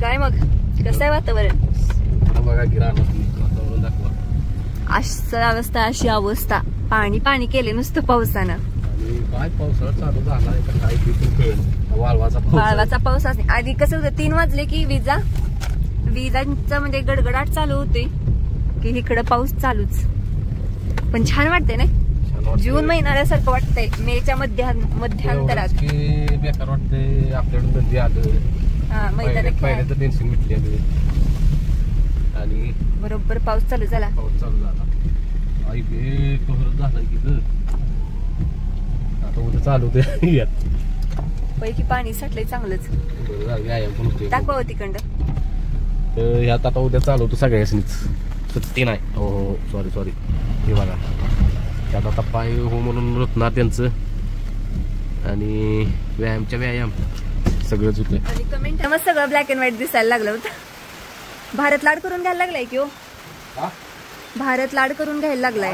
काय मग कसं आहे वातावरण? बघा वातावरण दाखवा. अशी अवस्था पाणी पाणी केले नुसतं पावसानं. काय पावसाळा चालू झाला काय वाळवाचा पाऊस असणे. आधी कसं होतं 3 वाजले की विजांचा म्हणजे गडगडाट चालू होते की इकडं पाऊस चालूच. पण छान वाटते ना, जून महिन्यासारखं वाटतंय. मेच्या मध्यांतरात बेकार वाटतंय. आपल्याकडून नदी आलं पहिल्याचं टेन्शन मिटले आणि बरोबर पाऊस चालू झाला. आई बे कहर झालाय की आता उद्या चालू होते पैकी पाणी साठलंय चांगलंच. व्यायाम पण होते दाखवा तिकडं. ह्यात आता उद्या चालू होतं सगळ्यासनीच. सुट्टी नाही. हो सॉरी हे बघा त्यात आता पाय हो म्हणून रुतणार त्यांचं आणि व्यायाम सगळंच होतं. आणि कमेंट मग सगळं ब्लॅक अँड व्हाईट दिसायला लागलं होतं. भारत लाड करून घ्यायला लागलाय की हो. भारत लाड करून घ्यायला लागलाय.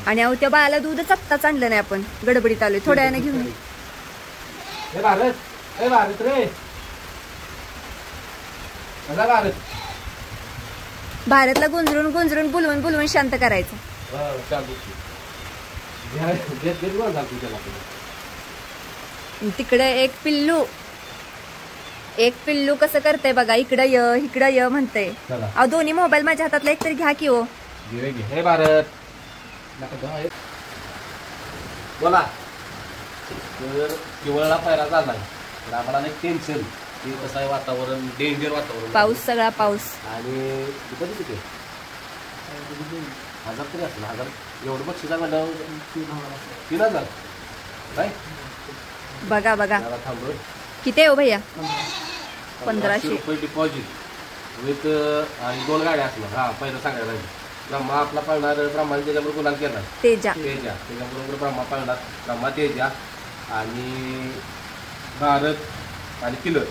आणि अहो त्या बाळाला दूधच आत्ताच आणलं नाही आपण. गडबडीत आलोय. थोड्या वेळाने घेऊन भारतला गुंजरून बोलवून शांत करायचं. तिकडे एक पिल्लू कसं करतय बघा. इकडं य म्हणतय. अहो दोन्ही मोबाईल माझ्या हातातला एक तरी घ्या की हो. हे भारत बोला तर केवळला पायरा झालाय तर आम्हाला नाही टेन्शन की कसं आहे वातावरण. डेंजर वातावरण. पाऊस सगळा पाऊस. आणि किती 1000 तरी असेल. 1000 एवढं बक्षीस आहे म्हणलं 3000 काय बघा थांबलो. किती आहे हो भैया? 1500 रुपये डिपॉझिट विथ आणि 2 गाड्या असणार. हा पहिलं सांगायला ब्रह्मा आपला पळणार. ब्रह्माने त्याच्याबरोबर गुलाल केला तेजा त्याच्याबरोबर ब्रह्मा पळणार. ब्रह्मा तेजा आणि भारत आणि किलर.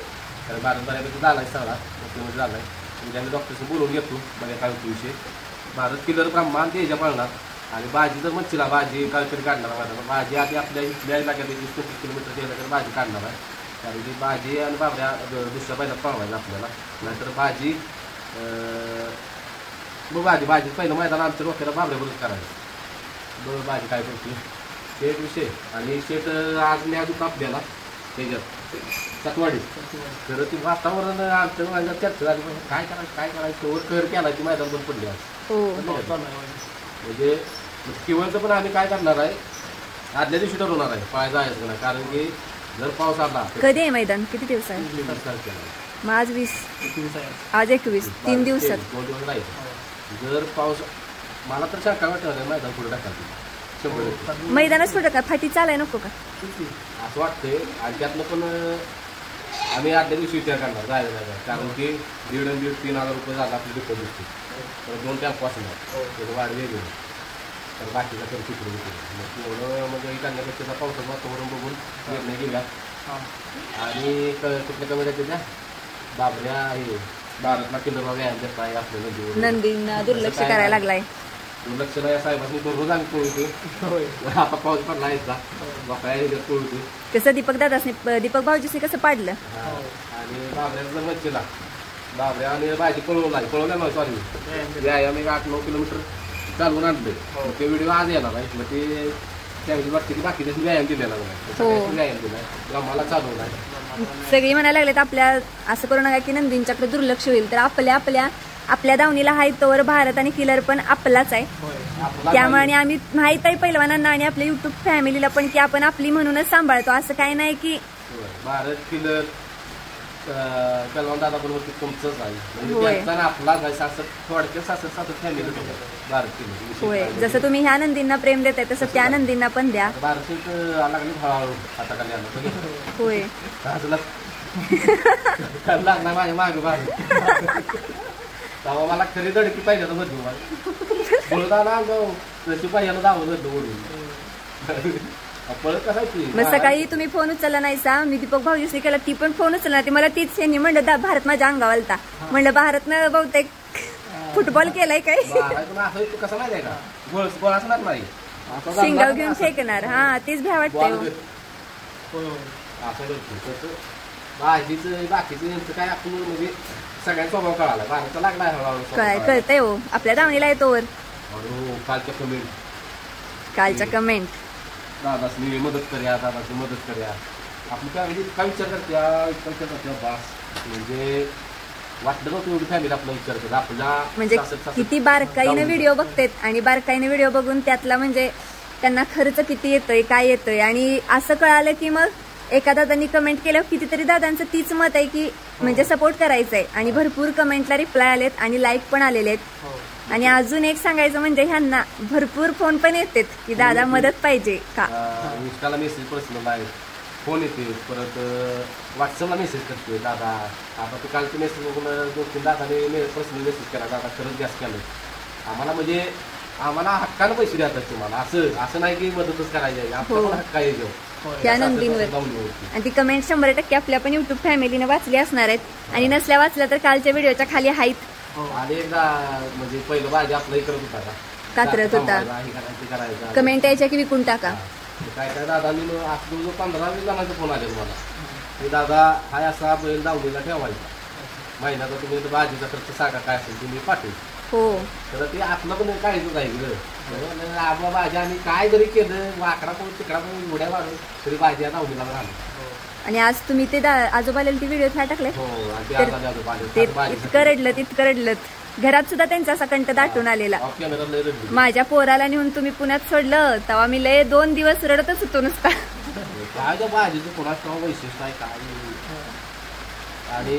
कारण भारत बऱ्यापैकी झालाय सगळा ओकेमध्ये झालाय. म्हणजे आम्ही डॉक्टरशी बोलून घेतो बघा काय होतो विषय. भारत किलर ब्रह्मा आणि तेजा पळणार. आणि भाजी जर मच्छीला भाजी काहीतरी काढणार आहे. भाजी आधी आपल्या इथल्या इलाक्यात 20-25 किलोमीटर गेल्याकडे भाजी काढणार आहे. कारण की भाजी आणि बाबऱ्या दुसऱ्या पहिला पळवायचं आपल्याला. नाहीतर भाजी भाजी पहिलं मैदान आमच्या डोक्याला बाबऱ्याबरोबर करायचं. भाजी काय करते ते एक विषय. आणि शेट आज न्या दुखा आपल्याला त्याच्यात सतवाडी. तर ती वातावरण आमच्या चर्चा झाली. काय करायचं वर कर केला ती मैदान पण पडली आज. म्हणजे किवळचं पण आम्ही काय करणार आहे आदल्या दिवशी ठरवणार आहे पाय जायचं नाही. कारण की जर पाऊस आला. कधी आहे मैदान? किती दिवस आहे? मग आज 20 आज 21 3 दिवसात 2 दिवस राहील. जर पाऊस मला तर शंका वाटत मैदान पुढे टाकायचं 100%. मैदानच पुढे का फाटी चालाय नको का असं वाटतंय. आणि त्यातनं पण आम्ही आदल्या दिवशी विचार करणार जायला नाही. कारण की 1,500-3,000 रुपये झाला आपली डिपॉझिट. तर 2 टॅम्पो असणार वाढ वेगळी. तर बाकीचा तर तिकडे घेतलं एवढं म्हणजे करण्यापेक्षा पावसाचं वातावरण बघून निर्णय गेला. आणि कुठल्या कमी त्याच्या बाबऱ्या हे भारतला किल्ला व्यायाम देत आहे आपल्याला. नंदींना दुर्लक्ष करायला लागलाय. दुर्लक्ष नाही साहेबांनी तो रोज आम्ही पोळते. आता पाऊस पडला यायचा बापऱ्या पोळते. कसं दीपक भाऊजीने कसं पाडलं. आणि बाबऱ्याचा मच्छीला बाबऱ्या आणि भाजी पळवल्या नाही सॉरी व्यायाम 8-9 किलोमीटर चालवून आणले. ते व्हिडिओ आज येणार आहे. मग ते त्यावेळी वाटते की बाकी त्याची व्यायाम दिलेला नाही. व्यायाम दिलाय ब्रह्माला चालवलाय. सगळी म्हणायला लागलेत आपल्या असं करू नका की नंदींच्याकडे दुर्लक्ष होईल. तर आपल्या दावणीला हाय तोवर भारत आणि किलर पण आपलाच आहे. त्यामुळे आम्ही माहित आहे पैलवानांना आणि आपल्या युट्यूब फॅमिलीला पण की आपण आपली म्हणूनच सांभाळतो. असं काही नाही की भारत किलर कलवान दादा बरोबर तुमचंच आहे. आपलाच आहे. थोडक्यात फॅमिली भारत किलर. होय. जसं तुम्ही ह्या नंदींना प्रेम देताय तसं त्या नंदींना पण द्या. भारत लागली हळूहळू हाताखाली आलं. होय लागणार माझ्या मागे तेव्हा मला खरी धडकी पाहिजे तर बदलू बोलताना तशी पाहिजे दावं ओढून पळत कसायची. मग सकाळी तुम्ही फोन उचलला नाही सा. मी दीपक भाऊजीने केला ती पण फोन उचलला. ती मला तीच यांनी म्हणलं भारत माझ्या अंगावर आलता. म्हणलं भारतनं बहुतेक फुटबॉल केलाय काय. कसं माहिती आहे का गोळ असणार नाही शिंगाव घेऊन फेकणार. हा तेच भ्या वाटतंय. भाजीचं बाकीचं यांचं काय आपण म्हणजे सगळ्यांचा स्वभाव कळाला. भारतचा लागला हळूहळू काय कळतंय हो आपल्या दावणीला येतोवर. कालच्या कमेंट दादासनी मदत करूया, दादाची मदत करूया. आपण काय म्हणजे काय विचार करते बास. म्हणजे वाटलं नव्हतं एवढी फॅमिली आपला विचार करत आपला. म्हणजे किती बारकाईने व्हिडिओ बघतात आणि बारकाईने व्हिडिओ बघून त्यातला म्हणजे त्यांना खर्च किती येतोय काय येतोय आणि असं कळालं की मग एका दादांनी कमेंट केलं. कितीतरी दादांचं तीच मत आहे की म्हणजे सपोर्ट करायचंय आणि भरपूर कमेंटला रिप्लाय आलेत आणि लाईक पण आलेले आहेत. आणि अजून एक सांगायचं म्हणजे ह्यांना भरपूर फोन पण येतात की दादा मदत पाहिजे का. इंस्टाला मेसेज पर्सनल आहे, फोन येते, परत व्हॉट्सअपला मेसेज करते दादा. आता तू कालचे मेसेज बघून 2-3 दादाने पर्सनल मेसेज केला, दादा खरंच गॅस केलं आम्हाला. म्हणजे आम्हाला हक्कानं पैसे देतात तुम्हाला. असं नाही की मदतच करायची आहे, आपल्याला हक्क आहे जेव्हा त्या नंदींवर. आणि ती कमेंट 100% आपल्या पण युट्यूब फॅमिलीने वाचली असणार आहेत आणि नसल्या वाचल्या तर कालच्या व्हिडिओच्या खाली आहेत. आणि एकदा म्हणजे पहिलं भाजी आपलं करत होता का कात्रत होता, कमेंट यायच्या की विकून टाका. काय काय दादानी 15-20 जणांचे फोन आले मला की दादा हाय असा बैल दावणीला ठेवायचा, महिन्याचा तुम्ही भाजीचा खर्च सांगा काय असेल तुम्ही पाठवू. हो तर ते आपलं पण काहीच आहे आपला भाजी आणि काय जरी केलं वाकडा पण तिकडा पण उड्या मारून तरी भाजी दावणीला राहिली. आणि आज तुम्ही ते आजोबाला ती व्हिडिओ टाकले इतकं रडलं. घरात सुद्धा त्यांचा असा कंठ दाटून आलेला. माझ्या पोराला नेऊन तुम्ही पुण्यात सोडलं तेव्हा मी लय 2 दिवस रडतच होतो नुसता. काय भाजीचं कोणाचं वैशिष्ट्य आहे काय. आणि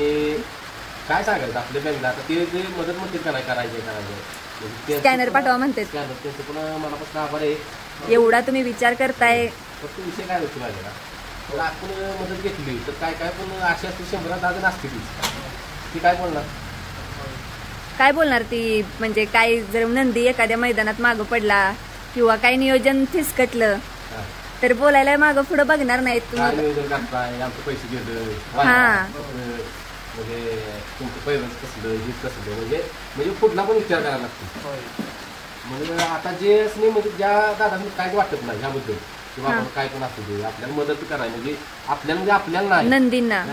काय सांगायचं आपल्या बँकला आता ते मदत म्हणते का नाही करायचे स्कॅनर पाठवा म्हणते. त्यांचं पण मनापासून आभार आहे. एवढा तुम्ही विचार करताय. फक्त विषय काय होतो माझ्या तर आपण मदत घेतली तर काय काय पण अशी असते 100 दादा नसते ती काय बोलणार ती. म्हणजे काय जर नंदी एखाद्या मैदानात मागं पडला किंवा काय नियोजन फिसकटलं तर बोलायला मागं पुढं बघणार नाहीत. नियोजन करताय आमचे पैसे घेतलं हा म्हणजे तुमचं पहिलंच कसलं हे कसलं म्हणजे कुठला पण विचार करायला लागतो. म्हणजे आता जे म्हणजे ज्या दादांनी काय वाटत नाही ह्याबद्दल किंवा काय पण असू दे आपल्याला मदत करायला म्हणजे आपल्याला नाही नंदींना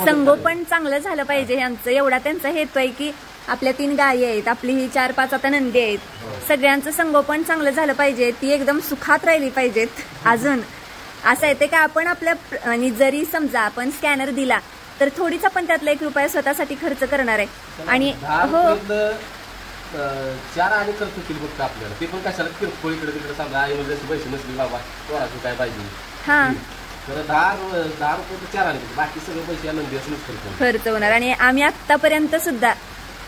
संगोपन चांगलं झालं पाहिजे यांचं. एवढा त्यांचा हेतू आहे की आपल्या 3 गायी आहेत, आपली ही 4-5 आता नंदी आहेत, सगळ्यांचं संगोपन चांगलं झालं पाहिजे, ती एकदम सुखात राहिली पाहिजेत. अजून असं आहे ते का आपण आपल्या आणि जरी समजा आपण स्कॅनर दिला तर थोडीच आपण त्यातला 1 रुपया स्वतःसाठी खर्च करणार आहे. आणि हो 4 आणि खर्च केली फक्त आपल्याला ते पण कशाला किरकोळ इकडे तिकडे समजा आई म्हणजे पैसे नसले बाबा कोणाचं काय पाहिजे हा तर 10 रुपये 4 आले बाकी सगळे पैसे या नंदी असं खर्च होणार. आणि आम्ही आतापर्यंत सुद्धा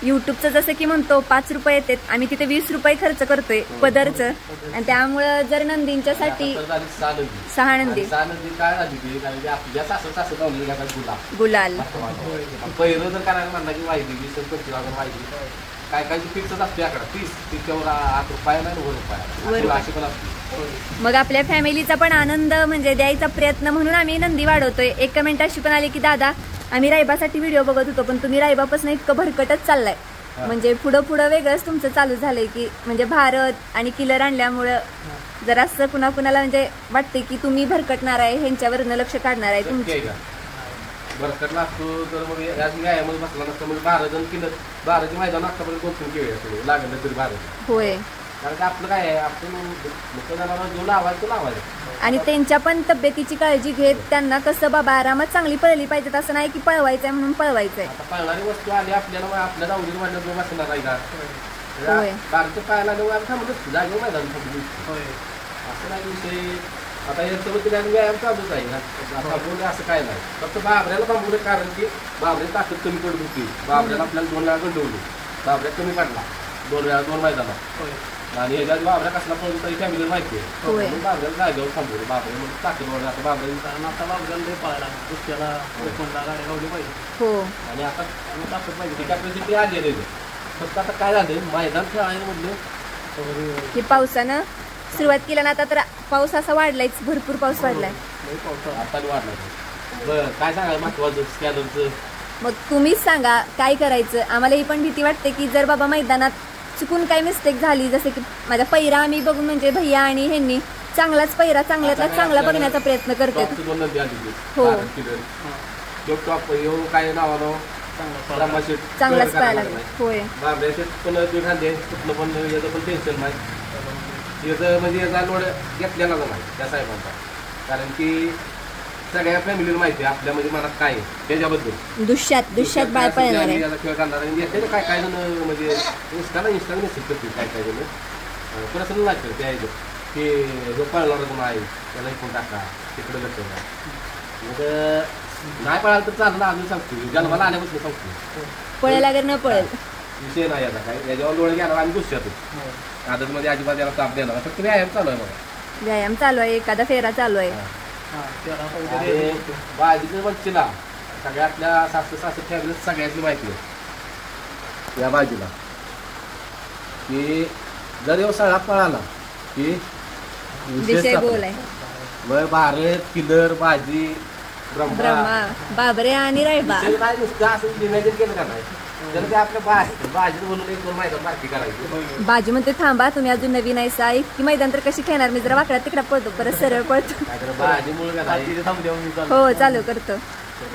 युट्यूबचं जसं की म्हणतो 5 रुपये येतात आम्ही तिथे 20 रुपये खर्च करतोय पदरचं. आणि त्यामुळं जर नंदींच्यासाठी 6 नंदी काय झाली आपल्या सासू गुलाल पहिलं जर करायला म्हणला की माहिती 20-25,000 माहिती काय काय फिक्सच असते आकडा 30-30वर 8 रुपये नाही 9 रुपये अशी पण असते. मग आपल्या फॅमिलीचा पण आनंद म्हणजे द्यायचा प्रयत्न म्हणून आम्ही नंदी वाढवतोय. एक कमेंट अशी पण आली की दादा आम्ही रायबासाठी व्हिडिओ बघत होतो पण तुम्ही रायबापासून इतकं भरकटच चाललाय. म्हणजे पुढं वेगळंच तुमचं चालू झालंय की म्हणजे भारत आणि किलर आणल्यामुळं जरा असं कुणाला म्हणजे वाटते की तुम्ही भरकटणार आहे ह्यांच्यावरनं लक्ष काढणार आहे तुमचं भरकटला असतो तर मग व्यायामध्ये बसला नसतं म्हणजे 12 जण किलर 12ची मैदान आतापर्यंत 2-3 खेळ लागलं तरी 12 होय. कारण की आपलं काय आहे आपण जो लावायचं आणि त्यांच्या पण तब्येतीची काळजी घेत त्यांना कसं बाबा आरामात चांगली पळली पाहिजेत. असं नाही की पळवायचंय म्हणून पळवायचंय. आता पळणारी वस्तू आली आपल्याला आपल्या दावणीला वाटलं बसणार आहे का बारचं पाहायला आम्ही थांबतो जागेवर मैदान थांबलो असं नाही विषय. आता याच्यामध्ये व्यायाम चालूच आहे ना थांबवणे असं काय नाही फक्त बाबऱ्याला थांबवलं कारण की बाबऱ्याची ताकद कमी पडत होती. बाबऱ्याला आपल्याला 2 वेळा गंडवली बाबऱ्यात कमी पडला 2 मैदानात आणि ह्याच्यात बाबऱ्या कसला पण तरी फॅमिली माहिती आहे बाबऱ्याला जागेवर थांबवलं बाबऱ्या म्हणजे ताकद वाढली. आता बाबऱ्या आता बाबऱ्याला पाहायला दुसऱ्याला गाड्या लावली पाहिजे आणि आता ताकद पाहिजे ती कॅपॅसिटी आली आहे. फक्त आता काय झालं मैदान खेळायला म्हटलं की पावसानं सुरुवात केला ना आता तर पाऊस असा वाढलायच भरपूर पाऊस वाढलाय आता वाढला. बरं काय सांगाल महत्वाचं स्कॅनरचं मग तुम्हीच सांगा काय करायचं. आम्हाला ही पण भीती वाटते की जर बाबा मैदानात चुकून काही मिस्टेक झाली जसे की माझा पैरा आम्ही बघून म्हणजे भैया आणि ह्यांनी चांगलाच पैरा चांगल्यातला चांगला बघण्याचा प्रयत्न करते. हो टॉप येऊ काय नावानं ब्रह्मा शेट चांगलाच पाहायला लागला. होय बाबऱ्या शेट पण ते खांदे कुठलं पण याचं पण टेन्शन नाही. याचं म्हणजे याचा लोड घेतलेला नाही त्या साहेबांचा, कारण की सगळ्या फॅमिलीला माहिती आहे आपल्या म्हणजे मनात काय आहे त्याच्याबद्दल. दुष्यात बाळ पळणार आहे याचा खेळ करणार आहे. काय काय जण म्हणजे इंस्टाला मेसेज करतील काय काय जण प्रसन्न लागतं त्या ह्याच्यात की जो पळणारच नाही त्याला इकडून टाका तिकडे लक्ष मग नाही पळालं तर चाललं. अजून सांगतो जन्माला आल्यापासून सांगतो पळेल अगर न पळेल विषय नाही याचा काय. याच्यावर डोळे घेणार आम्ही गुस्स्यातून आदत मध्ये अजिबात याला ताप देणार. फक्त व्यायाम चालू आहे बघा. व्यायाम चालू आहे. एखादा फेरा चालू आहे. बाजीच्या वंचीला सगळ्या आपल्या सासू फॅमिली सगळ्याची माहिती आहे या बाजूला की जर येऊ सगळा पळाला की विषय बोल आहे. मग भारत किलर बाजी ब्रह्मा बाबरे आणि रायबा काय नुसतं असं नियोजन केलं का नाही तर ते आपल्या बाजी म्हणून एक मैदान मार्की करायची. बाजू म्हणते थांबा तुम्ही अजून नवीन आहेसा की मैदान तर कशी खेळणार. मी जरा वाकडा तिकडा पळतो परत सरळ पळतो. हो चालू करतो.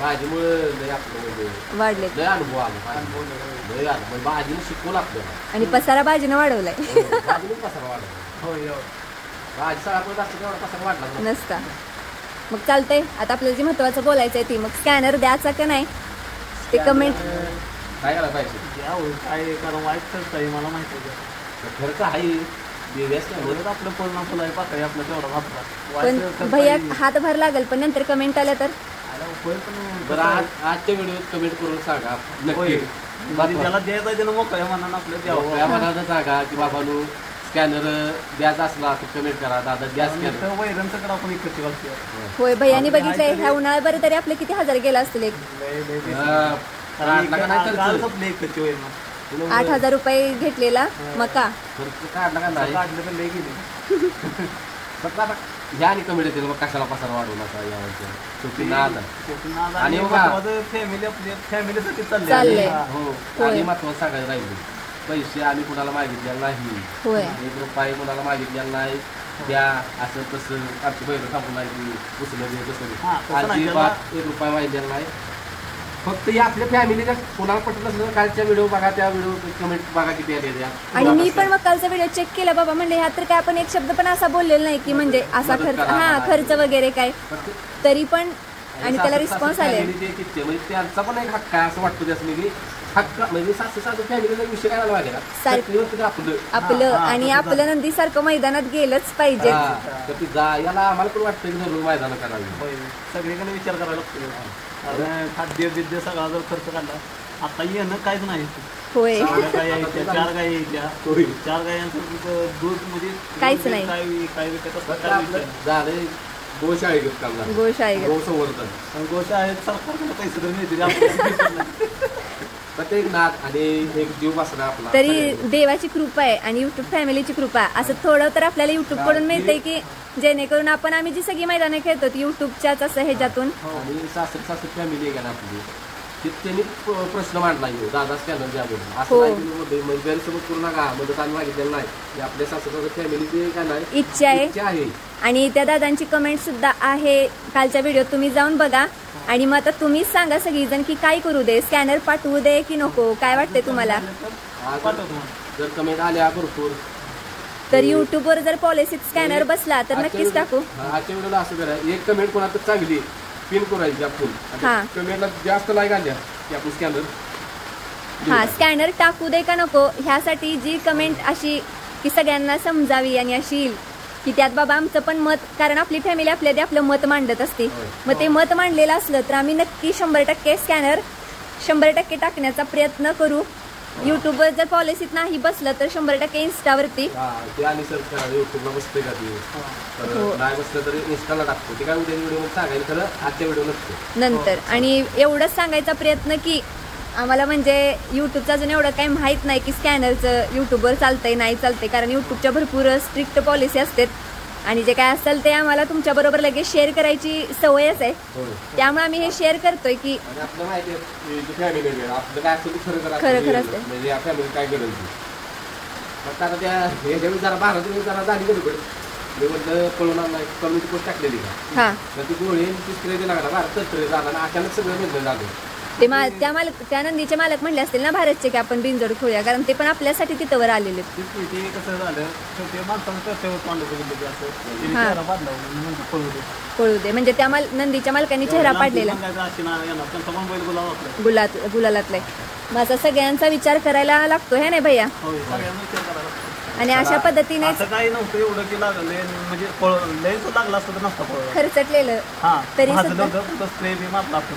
भाजीमुळे आपलं म्हणजे वाढले लय अनुभव आला. भाजीने शिकवलं आपल्याला आणि पसारा भाजीनं वाढवलाय. भाजीने पसारा वाढवला. भाजी सगळा पण जास्त तेवढा पसारा वाढला नसता. मग चालतंय. आता आपल्याला जे महत्वाचं बोलायचं आहे ती मग स्कॅनर द्यायचा का नाही ते कमेंट काय करायला पाहिजे. काय कारण वाईट खर्च आहे मला माहिती आहे. खर्च आहे आपलं पूर्ण फुल आहे पाकळी आपलं तेवढा वापरा पण भैया हातभार लागेल पण नंतर कमेंट आल्या तर बरं आजच्या व्हिडिओत कमेंट करून सांगा नक्की त्याला द्यायचा त्याला मोकळ्या मनानं आपलं मोकळ्या मनानं सांगा की बाबांनो स्कॅनर द्यायचा असला तर कमेंट करा. दादा द्या स्कॅनर वैरणचं करा आपण इकडची घालतो. होय भैयानी बघितलंय ह्या उन्हाळ्या बरं तरी आपले किती हजार गेला असतील. 8,000 रुपये घेतलेला मका काढला का नाही काढलं तर लई गेले. फक्त आता ह्या आणि कमेंट येते मग कशाला पसार वाढवू नका यावरच्या शेवटी नाद आणि फॅमिली आपली फॅमिलीसाठी चाललंय. हो आणि महत्वाचं सांगायला राहिली पैसे आम्ही कुणाला मागितलेला नाही. 1 रुपये कुणाला मागितलेला नाही. द्या असं तसं आमची बहिणी थांबून नाही उचलून दे तसं अजिबात 1 रुपया मागितलेला नाही. फक्त या आपल्या फॅमिलीच्या कोणाला पटत नसलं कालच्या व्हिडिओ बघा त्या व्हिडिओ कमेंट बघा किती आले द्या. आणि मी पण मग कालचा व्हिडिओ चेक केला बाबा म्हणले ह्यात तर काय आपण एक शब्द पण असा बोललेला नाही की म्हणजे असा खर्च खर्च वगैरे काय तरी पण आणि त्याला रिस्पॉन्स आले. म्हणजे त्यांचा पण एक हक्क आहे असं वाटतं त्यासनी की हक्क म्हणजे सासू फॅमिलीचा विषय काय झाला माहिती आपलं आणि आपलं नंदी सारखं मैदानात गेलंच पाहिजे. याला आम्हाला पण वाटतं की मैदान करावी. सगळीकडे विचार करायला लागतो. खाद्य विद्य सगळा जर खर्च काढला आता येणं काहीच नाही. होय 4 गाय यायच्या 4 गायांचं दूध म्हणजे काहीच नाही. काय विकत झाले गोशाळेत गोसंवर्धन गोशाळेत सरकारकडे पैसे तर मिळतील. प्रत्येक नाद आणि एक जीव वासना आपला तरी देवाची कृपा आहे आणि युट्यूब फॅमिलीची कृपा असं थोडं तर आपल्याला युट्यूब कडून मिळतंय की जेणेकरून आपण आम्ही जी सगळी मैदानं खेळतो युट्यूबच्याच असं ह्याच्यातून. आणि सासर फॅमिली आहे का ना आपली त्यांनी प्रश्न मांडला दादा स्कॅनर द्या म्हणून असं गैरसमज करू नका. मदत आम्ही मागितलेलं नाही. आपल्या सासर फॅमिलीची काय नाही इच्छा आहे. आणि त्या दादांची कमेंट सुद्धा आहे कालच्या व्हिडिओत तुम्ही जाऊन बघा. आणि मग आता तुम्हीच सांगा सगळीजण की काय करू दे स्कॅनर पाठवू दे की नको काय वाटतंय तुम्हाला. जर कमेंट आल्या भरपूर तर युट्यूबवर जर पॉलिसीत स्कॅनर बसला तर नक्कीच टाकू. आजच्या व्हिडिओला असं करा एक कमेंट कोणा तर चांगली पिन करायची आपण कमेंटला जास्त लाईक आल्या की आपण स्कॅनर स्कॅनर टाकू दे का नको ह्यासाठी जी कमेंट अशी की सगळ्यांना समजावी आणि अशी येईल की त्यात बाबा आमचं पण मत कारण आपली फॅमिली आपल्या आपलं मत मांडत असते. मग ते मत मांडलेलं असलं तर आम्ही नक्की 100% स्कॅनर 100% टाकण्याचा प्रयत्न करू. युट्यूबवर जर पॉलिसीत नाही बसलं तर 100% इन्स्टावरती युट्यूबला बसते का नाही बसलं तर इन्स्टाला टाकतो. ते काय उद्या व्हिडिओ सांगायला खरं आजच्या व्हिडिओ नसतो नंतर. आणि एवढंच सांगायचा प्रयत्न की आम्हाला म्हणजे युट्यूबचं अजून एवढं काही माहित नाही की स्कॅनरचं युट्यूबवर चालतंय नाही चालतंय कारण युट्यूबच्या भरपूर स्ट्रिक्ट पॉलिसी असतात आणि जे काय असेल ते आम्हाला तुमच्या बरोबर लगेच शेअर करायची सवयच आहे. त्यामुळे आम्ही हे शेअर करतोय की खरं खरं असते. मी म्हटलं पळून आणलाय कमीची पोस्ट टाकलेली का हा तर ती गोळी ती स्प्रे दिला लागला भारत स्प्रे झाला आणि अचानक सगळं निघून झालं. ते त्या नंदीचे मालक म्हणले असतील ना भारतचे की आपण बिनजोड खोया, कारण ते पण आपल्यासाठी तिथं वर आलेले. ते कसं झालं ते माणसानं त्याच्यावर तोंड बघितलं असं पळू दे म्हणजे त्या नंदीच्या मालकांनी चेहरा पाडलेला गुलालातलाय. माझा सगळ्यांचा विचार करायला लागतो हे नाही भैया. आणि अशा पद्धतीने काही नव्हतं एवढं की लागले म्हणजे लागला असतं तर नसतं खर्चटलेलं तरी स्प्रे बी मारला आपण.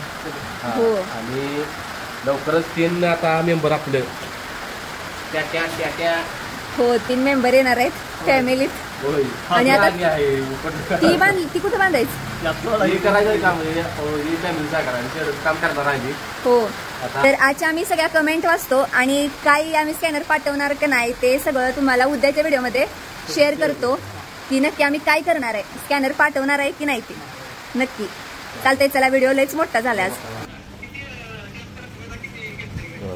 हो आणि लवकरच 3 आता मेंबर आपले हो 3 मेंबर येणार आहेत फॅमिलीत. आणि आता ती कुठे बांधायची काम करणार आहे. हो तर आज आम्ही सगळ्या कमेंट वाचतो आणि काही आम्ही स्कॅनर पाठवणार का नाही ते सगळं तुम्हाला उद्याच्या व्हिडिओमध्ये शेअर करतो की नक्की आम्ही काय करणार आहे, स्कॅनर पाठवणार आहे की नाही ते नक्की. चालतंय चला, व्हिडिओ लयच मोठा झाला आज.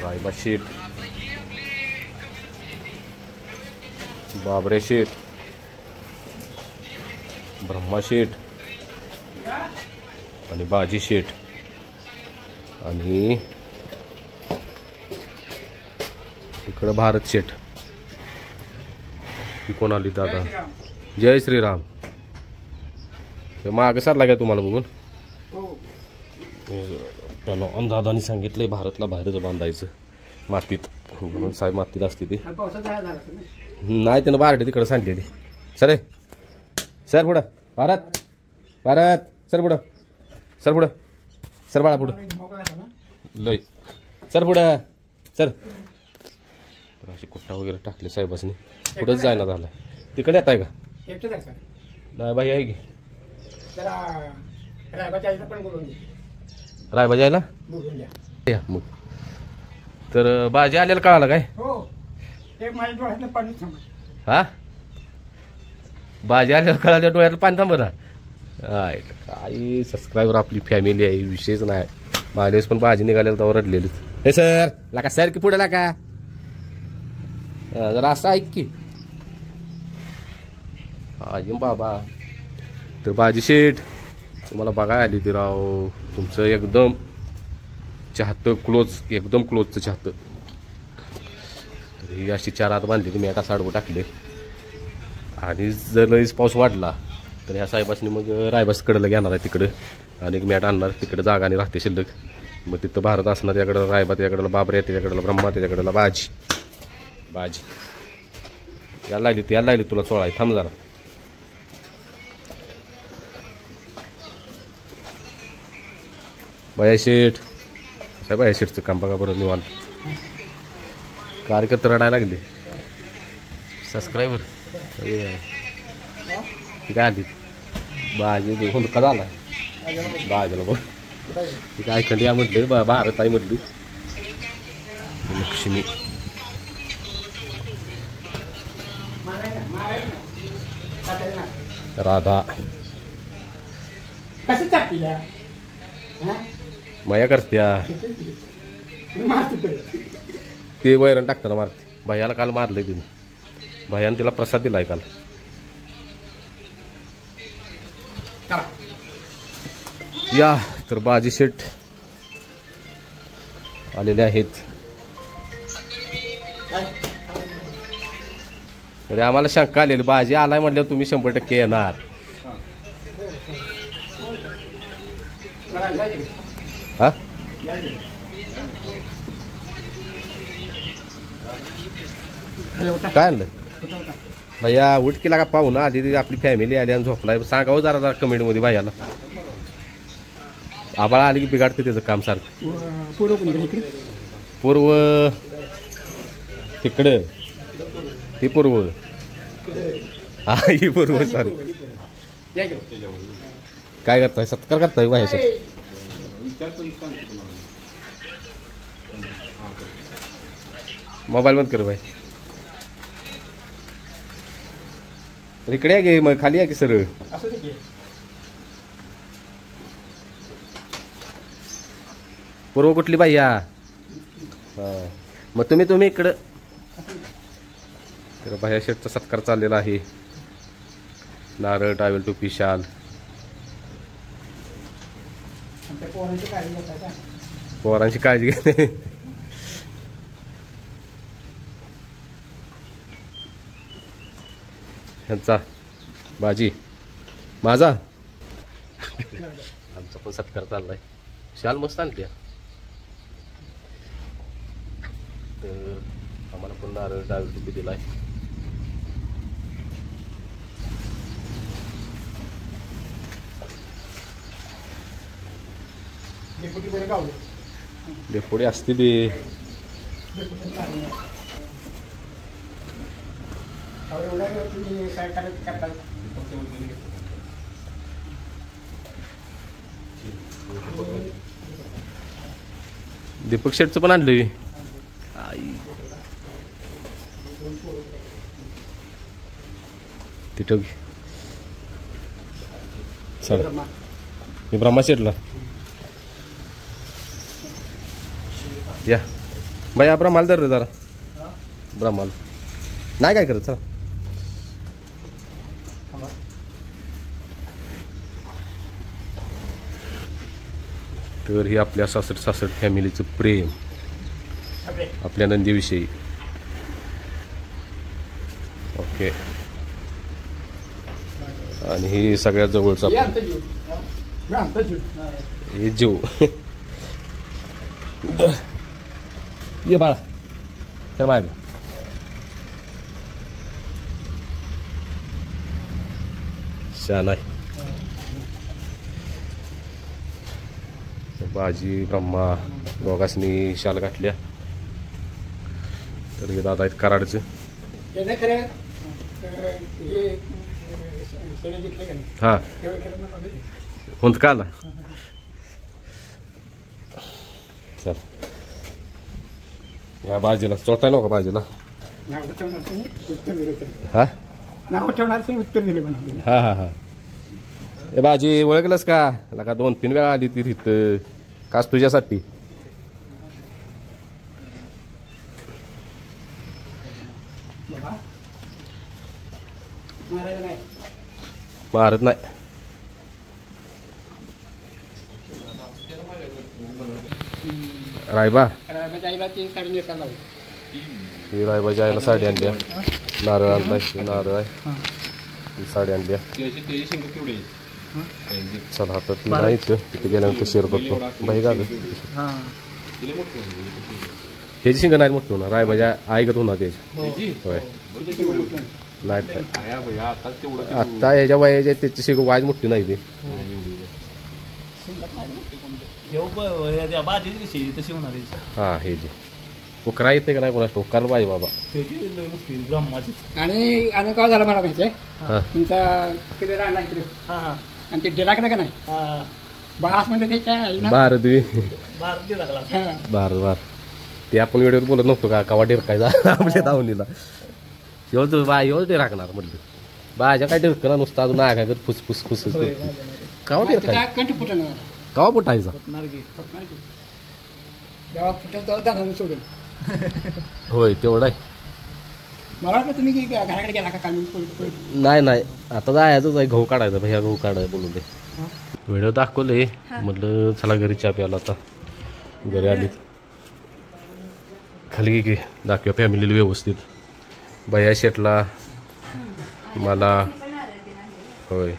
रायबा शीट, बाबरे शीट, ब्रह्मा शीट आणि बाजी शीट आणि इकडं भारत शीट. ही कोण आली दादा? जय श्रीराम. मागं सरला काय तुम्हाला बघून? दादानी सांगितलंय भारतला बाहेरच बांधायचं मातीत म्हणून. साहेब मातीत असते ती नाही त्यानं बारडे तिकडं सांगलेली. सर सर पुढं भारत भारत सर पुढं सर पुढं सर बाळा पुढं लय सर पुढं सर. अशी कुट्टा वगैरे टाकले साहेबांनी पुढंच जायला झालं. तिकडे येत आहे का? नाही बाई आहे की रायबा जायला या मग. तर बाजी आलेला कळाला काय? हा बाजी आलेला कळाल्या डोळ्याला पाणी थांबला. काही सबस्क्रायबर आपली फॅमिली आहे विषयच नाही. मालेस पण बाजी निघालेला तर रडलेली. हे सर लाका सर की पुढे लाका जरा असं ऐक की आजी बाबा. तर बाजी शेठ तुम्हाला बघायला आली ती राव. तुमचं एकदम चाहतं क्लोज, एकदम क्लोजचं चाहतं. ही अशी 4 हात बांधली तुम्ही एका साडवं टाकले. आणि जर लईच पाऊस वाढला तर ह्या साहेबांनी मग रायबासकडलं घेणार आहे तिकडं आणि एक मॅट आणणार तिकडे जागा आणि राहते शिल्लक. मग तिथं भारत असणार त्याकडं रायबा, त्याच्याकडलं बाबऱ्या, त्याच्याकडलं ब्रह्मा, त्याच्याकडलं बाजी बाजी. यायला लागली तुला 16 आहे. थांब जरा. बाया शेठ साहेब बाया शेठचं काम बघा बरं निवांत. कार्यकर्ते रडायला लागले सबस्क्रायबर. काय आली बाजी हुंदका झाला बाजूला बघ. काय खंडी या म्हटले भारत आई म्हटली. लक्ष्मी राधा माया करत्या ते वैरण टाकताना मारते. भैयाला काल मारलंय तिने. भैयानं तिला प्रसाद दिलाय काल. या तर बाजी शेठ आलेले आहेत. अरे आम्हाला शंका आलेली बाजी आलाय म्हटल्यावर तुम्ही 100% येणार. हा काय आणलं भैया? उठ केला का पाहू ना आधी आपली फॅमिली आली आणि झोपलाय. सांगावं जरा कमेंट मध्ये भैयाला. आबाळा आली की बिघाडते त्याचं काम सारखं. पूर्व तिकडं ही पूर्व हा ही पूर्व सॉरी. काय करताय? सत्कार करताय भैया? मोबाईल बंद कर भाई. इकडे आहे गे मग खाली आहे की सरळ. पूर्व कुठली बाई या? मग तुम्ही इकडं. तर भैया शेठचा सत्कार चाललेला आहे. नारळ, टावेल, टोपी, शाल. पोरांची काळजी घेते. ह्यांचा बाजी माझा आमचा पण सत्कार चाललाय. शाल मस्त आणते. तर आम्हाला पण नारळ, टावेल, टोपी दिलाय. डेपुटी असते ते. दीपक शेटचं पण आणलं तिथं. चल मी ब्रह्मा शेटला या बाई. ब्रह्माला धर रे जरा. ब्रह्माला नाही काय करत. चला तर हे आपल्या सासर फॅमिलीचं प्रेम आपल्या नंदीविषयी. ओके. आणि हे सगळ्यात जवळचं हे जीव. ये बाळा तर माय शान आहे. बाजी ब्रह्मा दोघांनी शाल घातल्या. तर हे दादा आहेत कराडचं. हा होत का आला. चल या बाजीला चोटाय नको. बाजीला हा उत्तर दिले. हा हा हा. ए बाजी ओळखलंस का? लका 2-3 वेळा आली ती तिथं खास तुझ्यासाठी. मारत नाही. रायबा ही रायबा जायला साडी आणल्या. नारळ आणलाय. नारळ आहे. साडी आणल्या. चला आता ती नाही तिथे गेल्यानंतर शेअर करतो. बाई का ह्याची शिंग नाही मोठी होणार. रायबाच्या ऐकत होणार त्याची. होय नाही आता ह्याच्या वयाच्या त्याची शिंग वाज मोठी नाही. ती हा हे जे उकरा येते का नाही कोणा टोकार पाहिजे बाबा. आणि काय झालं मला माहिती आहे तुमचा किती राहणार इकडे. आणि ते डेलाकडे का नाही बास म्हणजे ते काय बार ते आपण वेळेवर बोलत नव्हतो का कवा डेरकायचा आपल्या दावणीला. एवढं बा एवढं राखणार म्हटलं. बाजा काय डेरकला नुसता अजून नाही काय फुसफुस फुस कवा डेरकाय कंठ फुटणार. कवा फुटायचा. सोडून होय तेवढं आहे. मला वाटलं तुम्ही घराकडे गेला का? नाही नाही आता जायचंच आहे. गहू काढायचा भैया. गहू काढायला बोलू दे. व्हिडिओ दाखवले म्हटलं चला घरी चहा प्यायला. आता घरी आली खाली की दाखवा फॅमिलीला व्यवस्थित. भैया शेटला मला होय.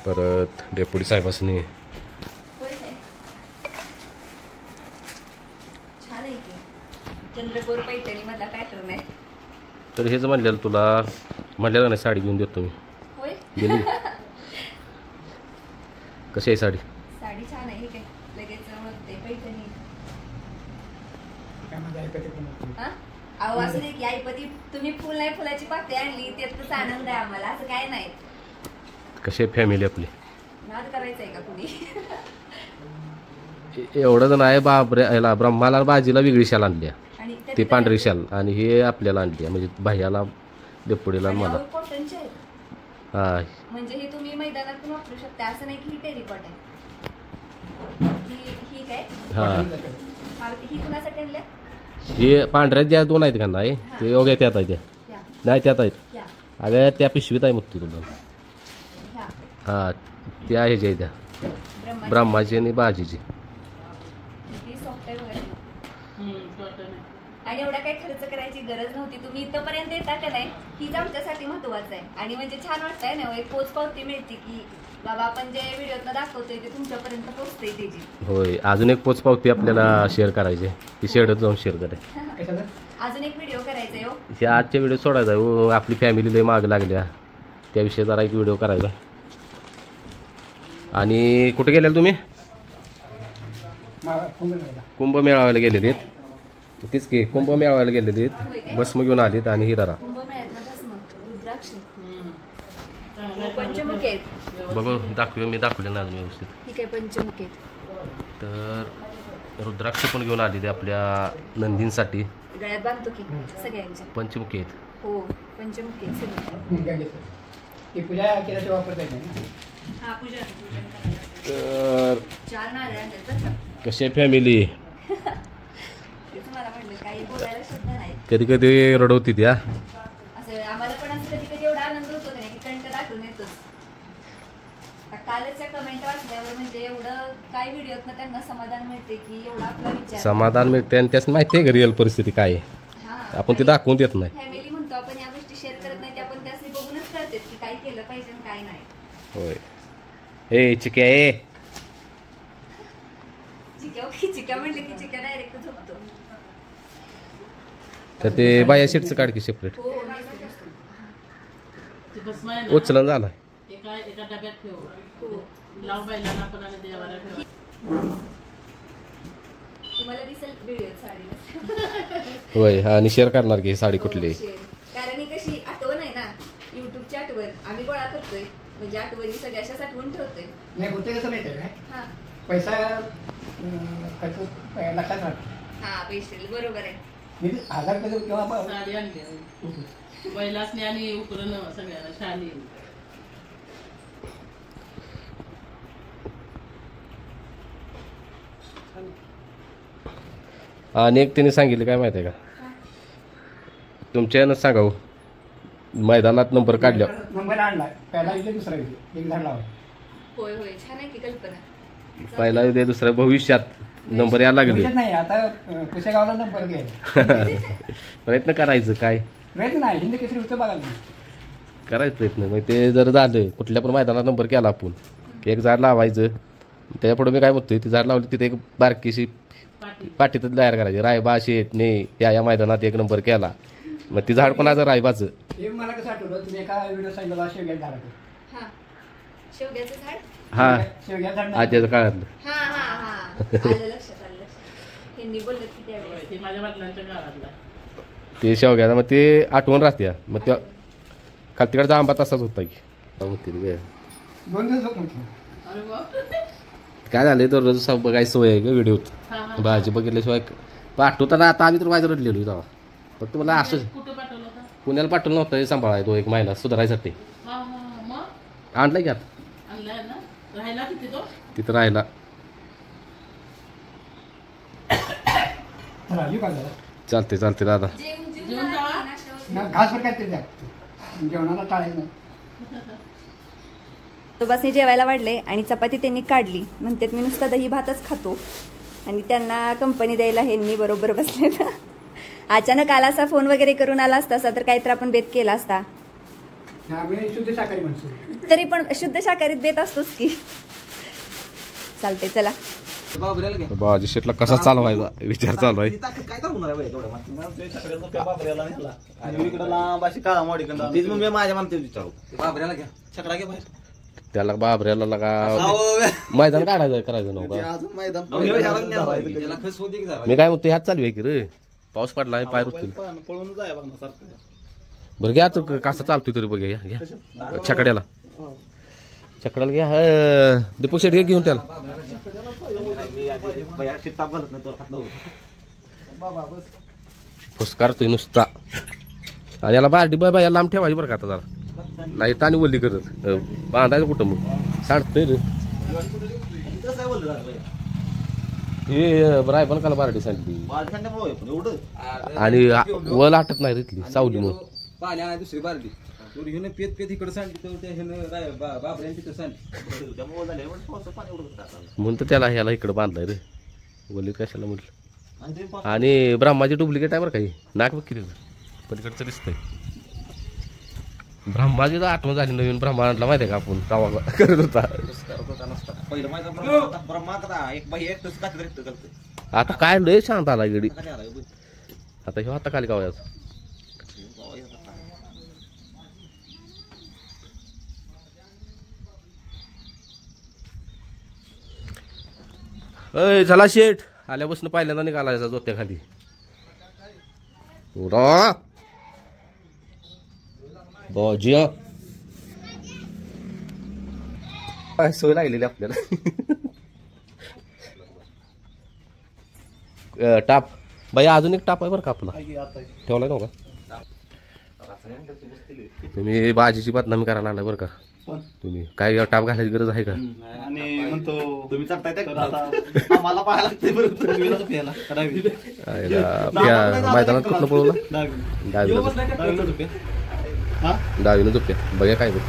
परत डेप्युटी साहेबांनी तर हेच म्हणलेलं तुला म्हणलेलं नाही साडी घेऊन देतो मी. गेली कशी आहे साडी? साडी छान आहे. काय लगेच पैठणी. अहो असं नाही की आईपती तुम्ही फुल नाही फुलाची पाकळी आणली त्यातच आनंद आहे आम्हाला. असं काय नाही. कशी आहे फॅमिली आपली? नाद करायचं आहे का कुणी? एवढं नाही बापरे. याला ब्रह्माला बाजीला वेगळी शाल आणल्या. ती पांढरी शाल. आणि हे आपल्याला आणली म्हणजे भैयाला डेपुटीला मला. हा म्हणजे हे तुम्ही मैदानात पण वापरू शकता. असं नाही की ही टेरिकॉट आहे. ही काय ही कुणासाठी आणल्या? हे पांढऱ्यात ज्या 2 आहेत का नाही ते योग्य त्यात आहे. त्या नाही त्यात आहेत. अगं त्या पिशवीत आहे मग ती तुला हा त्या ह्याच्या त्या ब्रह्माची आणि बाजीची. आणि एवढा काही खर्च करायची गरज नव्हती. तुम्ही इथपर्यंत येता का नाही हीच आमच्यासाठी महत्वाचं आहे. आणि म्हणजे छान वाटतंय ना, एक पोच पावती मिळते की बाबा आपण जे व्हिडिओत दाखवतोय ते तुमच्यापर्यंत पोहोचतंय त्याची. होय, अजून एक पोच पावती आपल्याला शेअर करायची, ती शेडच जाऊन शेअर करायची. अजून एक व्हिडिओ करायचा आहे. हे आजच्या व्हिडिओ सोडायचा आहे. आपली फॅमिली लय माग लागल्या, त्याविषयी जरा एक व्हिडिओ करायचा. आणि कुठे गेलेला तुम्ही? कुंभमेळाव्याला गेलेले आहेत. तीच की कुंभमेळाव्याला गेलेले आहेत, भस्म घेऊन आलीत आणि हिरारा. पंचमुखी आहेत. बघू दाखवूया, मी दाखवले ना अजून व्यवस्थित. ठीक आहे, पंचमुखी आहेत. तर रुद्राक्ष पण घेऊन आली ते आपल्या नंदींसाठी. गळ्यात बांधतो की सगळ्यांच्या. पंचमुखी आहेत. हो, पंचमुखी आहेत. तर कशी फॅमिली? कधी कधी रडवती त्या. आम्हाला पण असं कधी कधी एवढा आनंद होतो की कंट दाखवून येतोच. कालच्या कमेंट वाचल्यावर म्हणजे एवढं काय व्हिडिओत त्यांना समाधान मिळते की एवढा आपला विचार समाधान मिळते. आणि त्याच माहिती आहे का रिअल परिस्थिती काय आहे, आपण ते दाखवून देत नाही. फॅमिली म्हणतो आपण, या गोष्टी शेअर करत नाही, ते आपण त्यासाठी बघूनच कळते की काय केलं पाहिजे आणि काय नाही. होय. हे चिक्या आहे, चिक्या म्हणले की चिक्या डायरेक्ट झोपतो. तर ते बाया शीटचं काढ की सेपरेट. उचलन झाला. एका डब्यात ठेव, लाव बैलांना पण आणि देवाला ठेव. तुम्हाला दिसेल व्हिडिओ साडी. होय, आणि शेअर करणार की साडी कुठली. कारण ही कशी आठवण आहे ना, युट्यूबची आठवण आम्ही गोळा करतोय. म्हणजे आठवणी सगळ्या अशा साठवून ठेवतोय. नाही होते कसं माहिती आहे काय, पैसा लक्षात राहतो. हा, पैसे बरोबर आहे. 1000 रुपये किंवा साडी आणली बैलासने आणि उकरण सगळ्याला शाली. आणि एक तिने सांगितलं काय माहिती आहे का, तुमच्या यानं सांगावं मैदानात नंबर काढल्या. नंबर आणला पहिला इथे दुसरा इथे एक झाड लावा. होय होय, छान आहे की कल्पना. पहिला उद्या दुसऱ्या भविष्यात नंबर यायला लागले. नाही आता पुसेगावला नंबर घ्यायला प्रयत्न करायचं. काय प्रयत्न नाही, हिंदी केसरी होतं बघा करायचं प्रयत्न. मग ते जर झालं कुठल्या पण मैदानात नंबर केला आपण, एक झाड लावायचं. त्याच्यापुढे मी काय म्हणतोय, ती झाड लावली तिथे एक बारकीशी पाठीतच तयार करायची, रायबा शेट ने या मैदानात एक नंबर केला. मग ती झाड कोणाचं रायबाचं. हे मला कसं आठवलं, तुम्ही एका व्हिडिओ सांगितलं शेवग्याचं झाड. शेवग्याचं झाड. हा, शेवग्याचं झाड आजच्या काळातलं. हा हा हा, आलं लक्षात, आलं लक्षात. ह्यांनी बोललं की त्यावेळेस ते माझ्या वडिलांच्या काळातला ते शेवग्याला. मग ते आठवण राहते. मग त्या खाली तिकडचा आंबा तसाच होता की. 2 दिवस होतो. अरे वा, काय झालं दररोज बघायची सवय आहे का व्हिडिओत. भाजी बघितल्याशिवाय पाठवताना आता आम्ही तर माझं रडलेलो तेव्हा. फक्त मला असं कुठं पाठवलं होतं? पुण्याला पाठवलं नव्हतं, हे सांभाळाय तो एक महिना सुधारायसाठी. मग आणलाय की आता आणलाय ना, राहिला तिथे तो तिथं राहिला. चालते चालते दादा. जेवून जावा. घासवर काय ते द्या, जेवणाला टाळायचं. सुभाषने जेवायला वाढले आणि चपाती त्यांनी काढली. म्हणतात मी नुसता दही भातच खातो आणि त्यांना कंपनी द्यायला ह्यांनी बरोबर बसले. अचानक आला असा, फोन वगैरे करून आला असता तर काहीतरी आपण बेत केला असता. शुद्ध शाकाहारी माणसं, तरी पण शुद्ध शाकाहारीत बेत असतोच की. चालते चला. बाजी शेटला कसा चालवायचा विचार चालू आहे. त्याला बाबऱ्याला लगा मैदान काढायचं करायचं नव्हतं. मी काय म्हणतो ह्यात चालू आहे की रे, पाऊस पडला पाय रुतील. बरं घ्या तू कसं चालतोय तरी बघ. घ्या छकड्याला, छकड्याला घ्या. दीपक शेट घे घेऊन त्याला. फुसकारतोय नुसता. आणि याला बारडी बाबा या लांब ठेवायची बरं का आता जरा. लाईट आणि वल्ली करत बांधायचं कुठं मग सांडतंय रे. हे राय पण काला बारडी सांडली आणि वल आटत नाही रे इथली सावली. मग पाणी दुसरी बारडी पेत पेत इकडे सांगितलं त्या बाबऱ्याने तिथं सांगितलं त्यामुळे झाले पावसात पाणी उडत म्हणून तर त्याला ह्याला इकडं बांधलाय रे बोलीत कशाला म्हटलं. आणि ब्रह्माची डुप्लिकेट आहे बरं काही नाक बघ किती पलीकडचं दिसतंय. ब्रह्माची तर आठवण झाली नवीन ब्रह्मा आणला माहिती आहे का आपण तवा करत होता. पहिलं माहिती ब्रह्मा एक बाई एक तसं करते आता काय लय शांत आला गडी. आता हे आता खाली गावायचं अय झाला शेठ आल्यापासून पहिल्यांदा निघाला जोत्या खाली. बाजिया काय सोय लागलेली आपल्याला. टाप बाई अजून एक टाप आहे बरं का आपला ठेवलाय नव्हता. तुम्ही बाजीची बदनामी करायला लागलाय बरं का. तुम्ही काय टाप घालायची गरज आहे का. आणि म्हणतो तुम्ही आम्हाला पाहायला लागते मैदानात कुठलं पळवलं डावीनं झोप्या बघा काय बघ.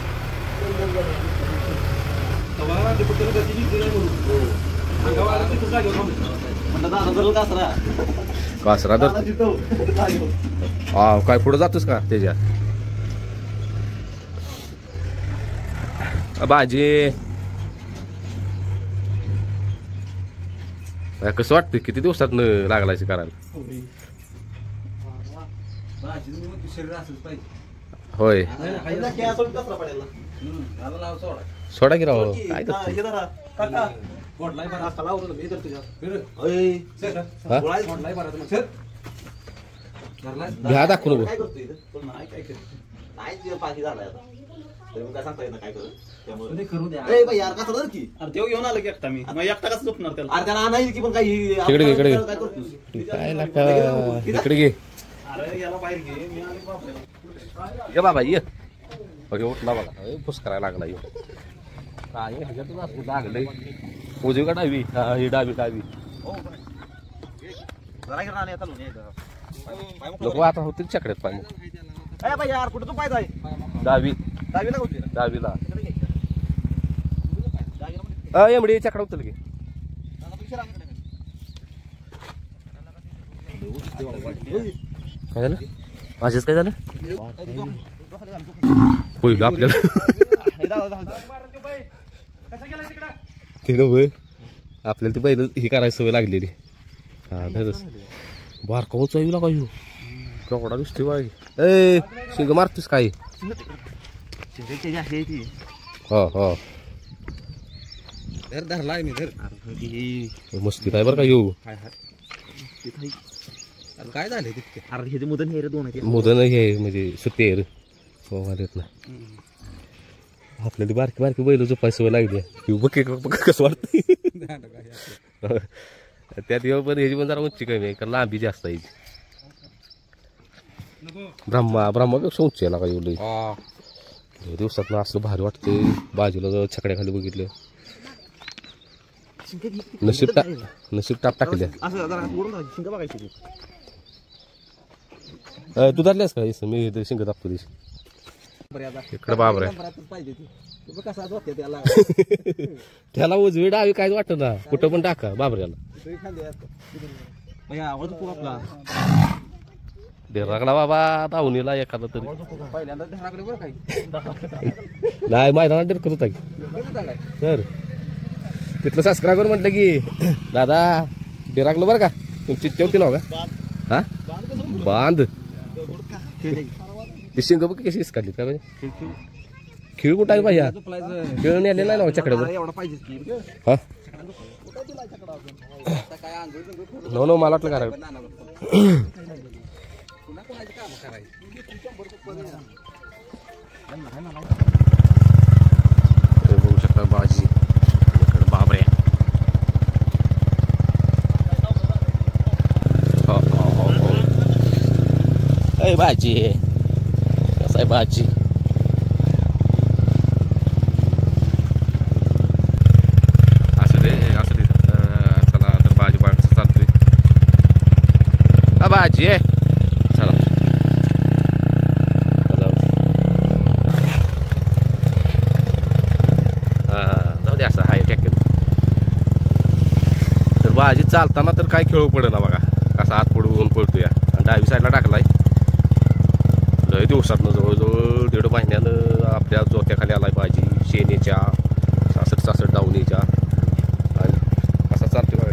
कासरा तर काय पुढे जातोस का त्याच्या बाजी. कसं वाटतं किती दिवसात लागलायचं करायला. होय सोडा की राव काय घ्या दाखवू नको. घेऊन आलं की एकटा मी एकटा कसं झोपणार त्याला की पण काही इकडे घे इकडे काय लागतं इकडे घे. अरे याला बाहेर घे मी आणि ये बाबा ये बघ उठला बघा फुस करायला लागला ये काय ह्याच्यातच असं लागलंय. उजवी का डावी ही डावी डावी लोक आता होतील चकड्यात पाणी. यार कुठं तू पाहिजे डावी डावीला डावीला एमडी चकडा उचल की. काय झालं माझेच काय झालं होय का आपल्याला आपल्याला ती पहिलं ही करायची सवय लागलेली. हा धरच बारका चावी लागा येऊ केवढा दिसतोय बाई. ए शिंग मारतोस काय. हा हा धरलाय मी मस्ती काय बरं का येऊ. काय झालंय तिथे अरे हे मुदन हे दोन मुदन हे म्हणजे सुट्टी आहे रे देत ना आपल्याला बारकी बारकी बैल झोपाय सवय लागली. बघ कसं वाटतंय त्यात येऊ पण ह्याची पण जरा उंची कमी आहे कारण लांबी जास्त आहे. ब्रह्मापेक्षा उंची आहे ना काय एवढी दिवसात ना असं भारी वाटते. बाजूला छकड्याखाली बघितलं नशीब टाप टाकले. तू धरलेस का मी शिंग दाखतो दिस इकडे बाबर त्याला उजवी डावी काय वाटत ना कुठं पण टाका बाबऱ्याला. ढेराकडा बाबा दावणीला एखादा तरी नाही मैदानात डेरकत होता की सर तिथलं सबस्क्रायबर म्हटलं की दादा डेराकलं बरं का तुमची तेवढी नाव का हा बांध ती शिंग बघ कशी काढली का म्हणजे खिळ कुठं आहे पाहिजे खेळ नेले नाही ना चकडे हा नो मला वाटलं करा बघू शकता बाजी बाबरे बाजी कसं आहे बाजी. असं दे चला तर बाजी बागचं चालतोय बाजी चला भाजी चालताना तर काय खेळू पडे ना बघा, कसा हात पडून पडतोय आणि डावी साईडला टाकलाय. लय दिवसातनं जवळजवळ 1.5 महिन्यानं आपल्या जोत्याखाली आलाय भाजी शेणीच्या 66 दावणीच्या. आणि असा चालतोय बघा.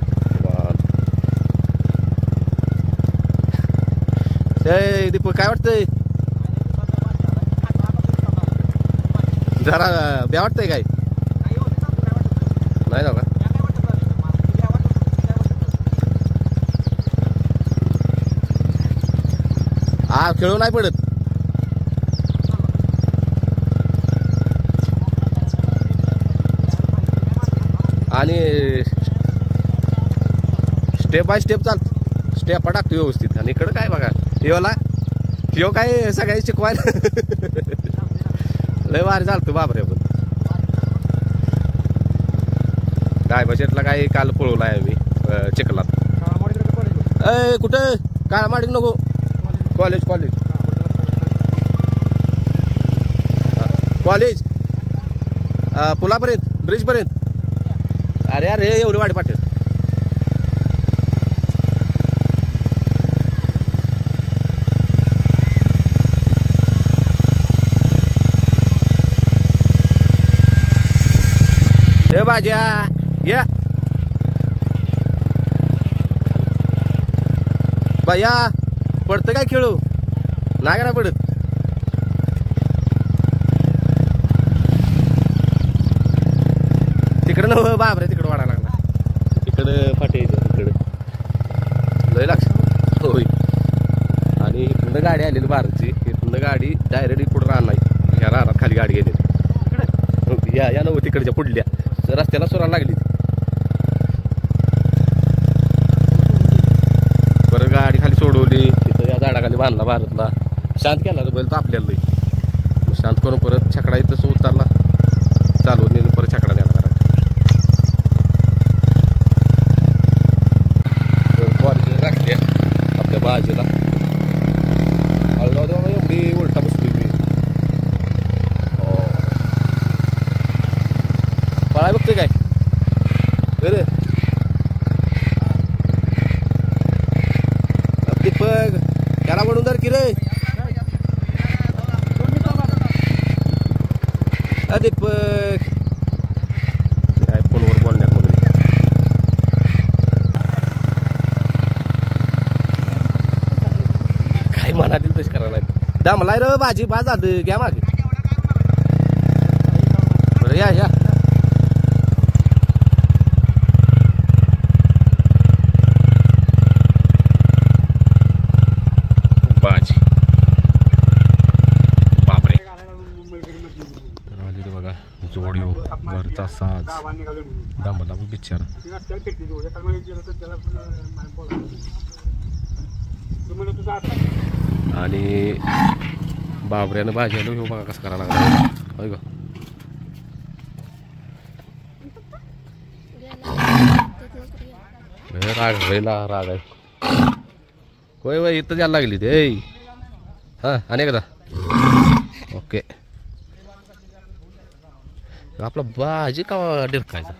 दीपक काय वाटतंय, जरा ब्या वाटतंय काय नाही ना का? हा खेळू नाही पडत. आणि स्टेप बाय स्टेप स्टेपा टाकतो व्यवस्थित. आणि इकडं काय बघा ह्यो काय सगळ्यांनी शिकवायला लय भारी चालतो बापरे. पण काय बजेटला काय काल पळवलाय आम्ही चिखलात. कुठं काळा माडिक नको, कॉलेज पुलापर्यंत ब्रिजपर्यंत. अरे एवढी वाडी पाठव. हे भाज्या या बाया पडतं काय खेळू नाही का पडत. तिकडं नव बापरे तिकडं वाढायला लागला. तिकडं फाटे तिकडं लय लक्ष होय. आणि इथून गाडी आलेली भारतची, इथून गाडी डायरेक्ट पुढे राहणार. ह्या राहणार खाली गाडी गेलेली या नव तिकडच्या पुढल्या रस्त्याला सोरायला लागली. परत गाडी खाली सोडवली, तिथं या झाडाखाली बांधला भारतला. शांत केला बैल तर आपल्याला लई शांत करून परत छकडा इथं उतरला, चालवून नेलं परत छकडा द्यायला करा. राखली आपल्या बाजूला हळूहळू एवढी उलटा बसली मी. पळाय बघतोय काय बरं दीपक त्याला म्हणून तर की रे दीपक काय फोनवर बोलण्यात मध्ये काय मनातील तशी करायला दमलाय रे भाजी बाज आलं घ्या मागे. बरं या जोडिओ घरचा साज दामला बिचारा. आणि बाबऱ्यानं भाज्याला घेऊ बघा कसं करायला लागला. होय का राग आहे होय इथं द्यायला लागली ते. हां आणि एकदा ओके. आपला भाजी का डिरकायचा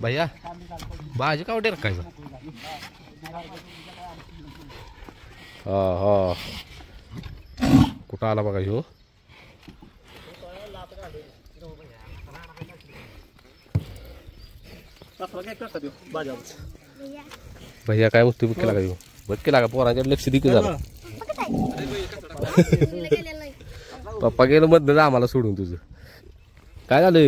भैया, भाजी का डिरकायचा. हा कुठं आला बघा ह्यो. भैया काय वस्तू बघ केला का ह्यो, बघ केला का पोरांच्या लक्ष दिकी झालं. पप्पा गेलं मधनं आम्हाला सोडून. तुझं काय झालं